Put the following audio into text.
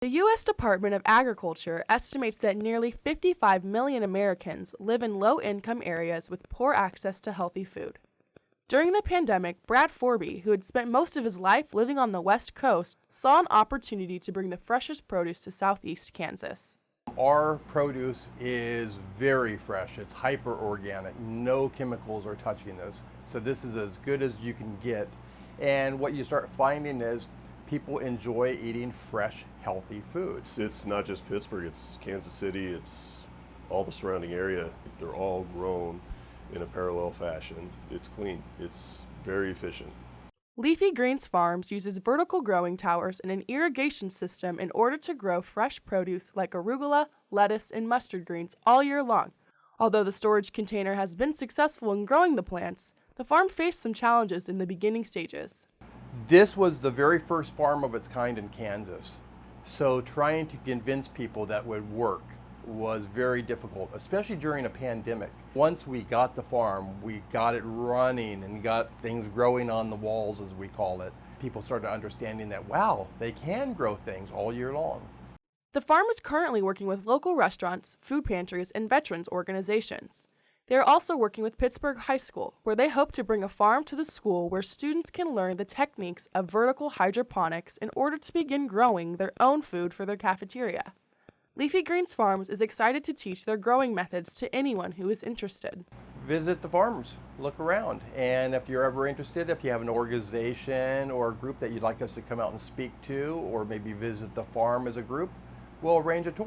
The U.S. Department of Agriculture estimates that nearly 55 million Americans live in low-income areas with poor access to healthy food. During the pandemic, Brad Forby, who had spent most of his life living on the West Coast, saw an opportunity to bring the freshest produce to southeast Kansas. Our produce is very fresh. It's hyper organic. No chemicals are touching this. So this is as good as you can get. And what you start finding is people enjoy eating fresh, healthy food. It's not just Pittsburgh, it's Kansas City, it's all the surrounding area. They're all grown in a parallel fashion. It's clean, it's very efficient. Leafy Greens Farms uses vertical growing towers and an irrigation system in order to grow fresh produce like arugula, lettuce, and mustard greens all year long. Although the storage container has been successful in growing the plants, the farm faced some challenges in the beginning stages. This was the very first farm of its kind in Kansas. So trying to convince people that would work was very difficult, especially during a pandemic. Once we got the farm, we got it running and got things growing on the walls, as we call it. People started understanding that, wow, they can grow things all year long. The farm is currently working with local restaurants, food pantries, and veterans organizations. They are also working with Pittsburgh High School, where they hope to bring a farm to the school where students can learn the techniques of vertical hydroponics in order to begin growing their own food for their cafeteria. Leafy Greens Farms is excited to teach their growing methods to anyone who is interested. Visit the farms, look around, and if you're ever interested, if you have an organization or a group that you'd like us to come out and speak to, or maybe visit the farm as a group, we'll arrange a tour.